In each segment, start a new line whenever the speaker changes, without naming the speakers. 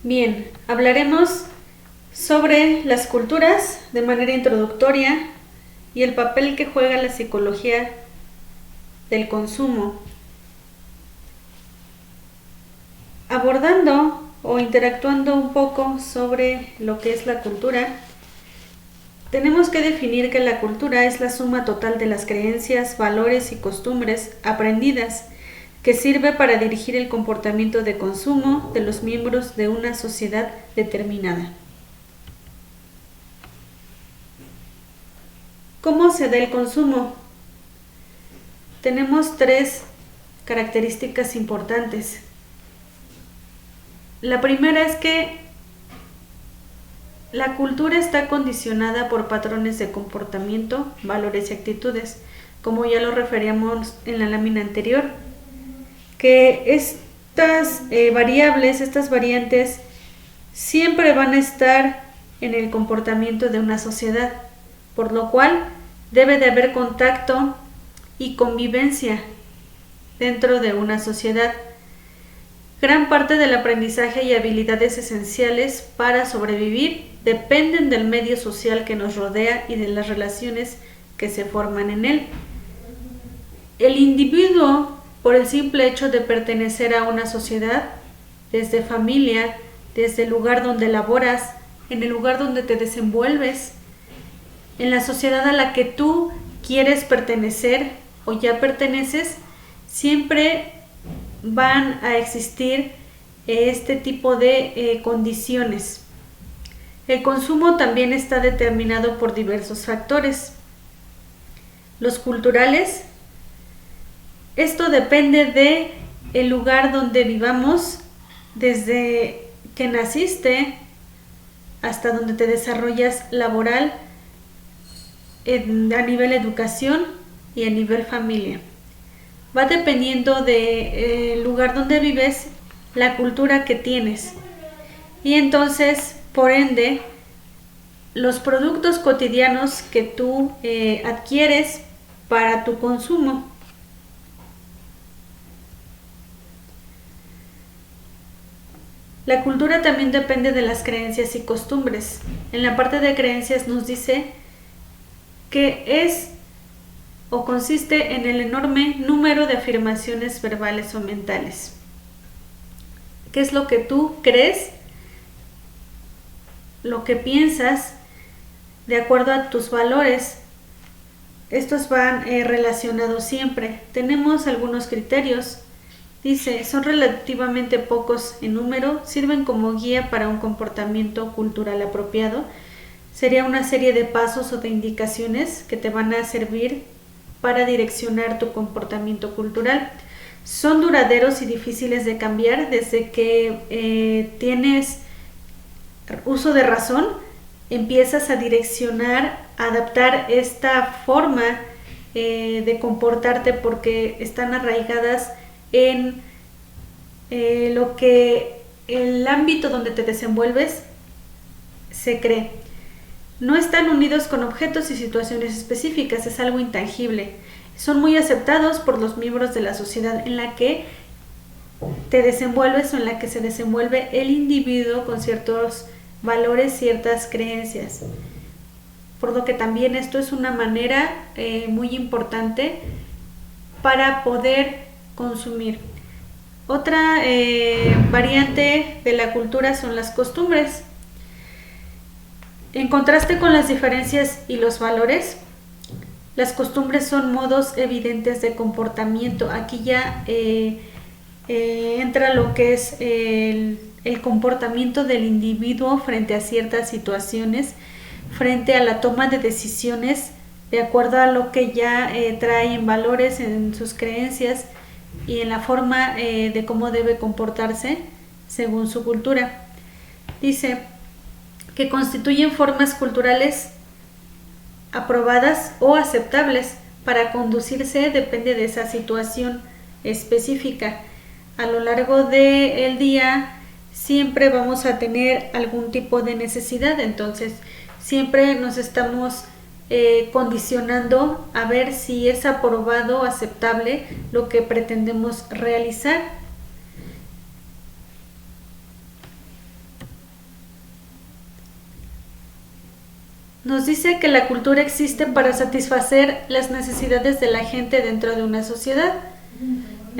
Bien, hablaremos sobre las culturas de manera introductoria y el papel que juega la psicología del consumo. Abordando o interactuando un poco sobre lo que es la cultura, tenemos que definir que la cultura es la suma total de las creencias, valores y costumbres aprendidas que sirve para dirigir el comportamiento de consumo de los miembros de una sociedad determinada. ¿Cómo se da el consumo? Tenemos tres características importantes. La primera es que la cultura está condicionada por patrones de comportamiento, valores y actitudes, como ya lo referíamos en la lámina anterior, que estas variables, estas variantes, siempre van a estar en el comportamiento de una sociedad, por lo cual debe de haber contacto y convivencia dentro de una sociedad. Gran parte del aprendizaje y habilidades esenciales para sobrevivir dependen del medio social que nos rodea y de las relaciones que se forman en él. El individuo, por el simple hecho de pertenecer a una sociedad, desde familia, desde el lugar donde laboras, en el lugar donde te desenvuelves, en la sociedad a la que tú quieres pertenecer o ya perteneces, siempre van a existir este tipo de condiciones. El consumo también está determinado por diversos factores. Los culturales, esto depende de el lugar donde vivamos, desde que naciste hasta donde te desarrollas laboral, a nivel educación y a nivel familia. Va dependiendo del lugar donde vives, la cultura que tienes. Y entonces, por ende, los productos cotidianos que tú adquieres para tu consumo. La cultura también depende de las creencias y costumbres. En la parte de creencias nos dice que es o consiste en el enorme número de afirmaciones verbales o mentales. ¿Qué es lo que tú crees? Lo que piensas de acuerdo a tus valores. Estos van relacionados siempre. Tenemos algunos criterios. Dice, son relativamente pocos en número, sirven como guía para un comportamiento cultural apropiado. Sería una serie de pasos o de indicaciones que te van a servir para direccionar tu comportamiento cultural. Son duraderos y difíciles de cambiar desde que tienes uso de razón, empiezas a direccionar, a adaptar esta forma de comportarte porque están arraigadas en lo que el ámbito donde te desenvuelves se cree. No están unidos con objetos y situaciones específicas, es algo intangible. Son muy aceptados por los miembros de la sociedad en la que te desenvuelves o en la que se desenvuelve el individuo con ciertos valores, ciertas creencias. Por lo que también esto es una manera muy importante para poder consumir. Otra variante de la cultura son las costumbres. En contraste con las diferencias y los valores, las costumbres son modos evidentes de comportamiento. Aquí ya entra lo que es el comportamiento del individuo frente a ciertas situaciones, frente a la toma de decisiones, de acuerdo a lo que ya trae en valores, en sus creencias y en la forma de cómo debe comportarse según su cultura. Dice que constituyen formas culturales aprobadas o aceptables para conducirse, depende de esa situación específica. A lo largo del día siempre vamos a tener algún tipo de necesidad, entonces siempre nos estamos condicionando a ver si es aprobado o aceptable lo que pretendemos realizar. Nos dice que la cultura existe para satisfacer las necesidades de la gente dentro de una sociedad.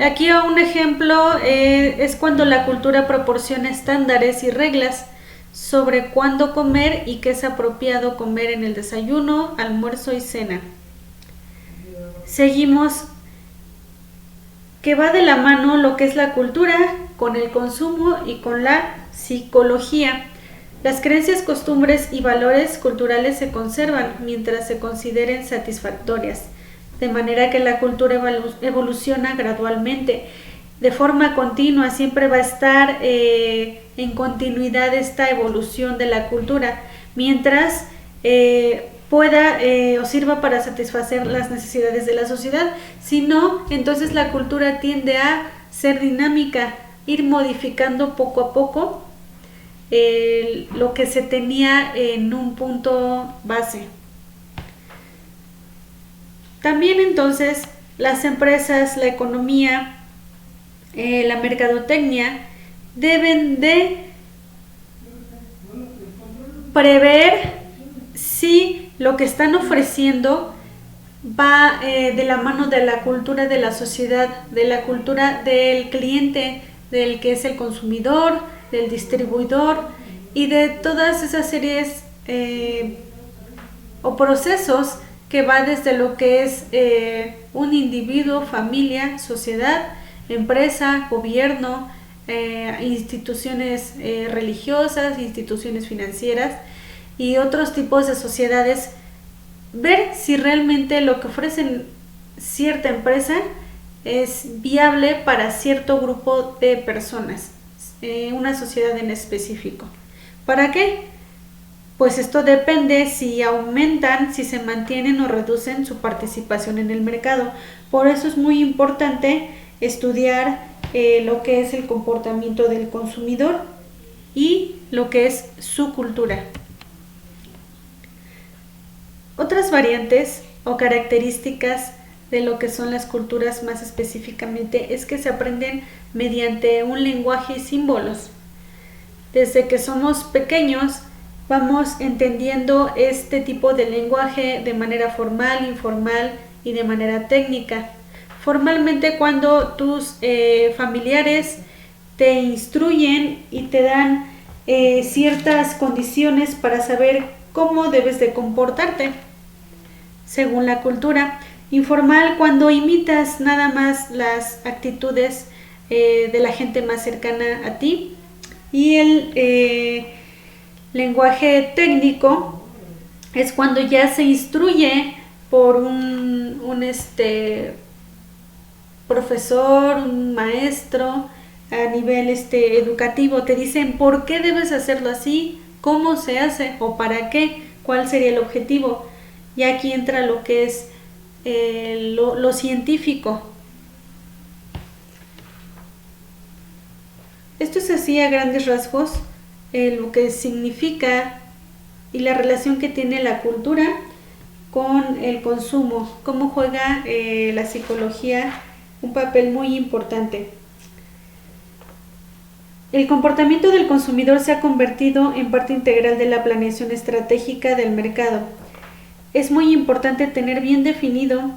Aquí un ejemplo es cuando la cultura proporciona estándares y reglas sobre cuándo comer y qué es apropiado comer en el desayuno, almuerzo y cena. Seguimos que va de la mano lo que es la cultura con el consumo y con la psicología. Las creencias, costumbres y valores culturales se conservan mientras se consideren satisfactorias, de manera que la cultura evoluciona gradualmente, de forma continua, siempre va a estar en continuidad esta evolución de la cultura, mientras pueda o sirva para satisfacer las necesidades de la sociedad. Si no, entonces la cultura tiende a ser dinámica, ir modificando poco a poco lo que se tenía en un punto base. También entonces las empresas, la economía, la mercadotecnia deben de prever si lo que están ofreciendo va de la mano de la cultura de la sociedad, de la cultura del cliente, del que es el consumidor, del distribuidor y de todas esas series o procesos que va desde lo que es un individuo, familia, sociedad, empresa, gobierno, instituciones religiosas, instituciones financieras y otros tipos de sociedades. Ver si realmente lo que ofrecen cierta empresa es viable para cierto grupo de personas, una sociedad en específico. ¿Para qué? Pues esto depende si aumentan, si se mantienen o reducen su participación en el mercado. Por eso es muy importante estudiar lo que es el comportamiento del consumidor y lo que es su cultura. Otras variantes o características de lo que son las culturas más específicamente es que se aprenden mediante un lenguaje y símbolos. Desde que somos pequeños vamos entendiendo este tipo de lenguaje de manera formal, informal y de manera técnica. Formalmente, cuando tus familiares te instruyen y te dan ciertas condiciones para saber cómo debes de comportarte según la cultura. Informal, cuando imitas nada más las actitudes de la gente más cercana a ti. Y el lenguaje técnico es cuando ya se instruye por un profesor, un maestro a nivel educativo. Te dicen por qué debes hacerlo así, cómo se hace o para qué, cuál sería el objetivo. Y aquí entra lo que es lo científico. Esto es así a grandes rasgos lo que significa y la relación que tiene la cultura con el consumo, cómo juega la psicología un papel muy importante. El comportamiento del consumidor se ha convertido en parte integral de la planeación estratégica del mercado. Es muy importante tener bien definido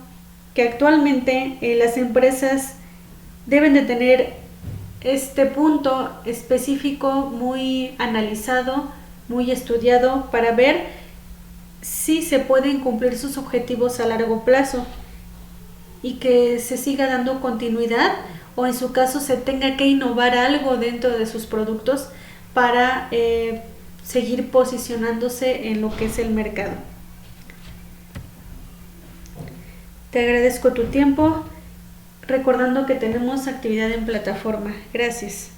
que actualmente las empresas deben de tener este punto específico muy analizado, muy estudiado para ver si se pueden cumplir sus objetivos a largo plazo y que se siga dando continuidad o en su caso se tenga que innovar algo dentro de sus productos para seguir posicionándose en lo que es el mercado. Te agradezco tu tiempo, recordando que tenemos actividad en plataforma. Gracias.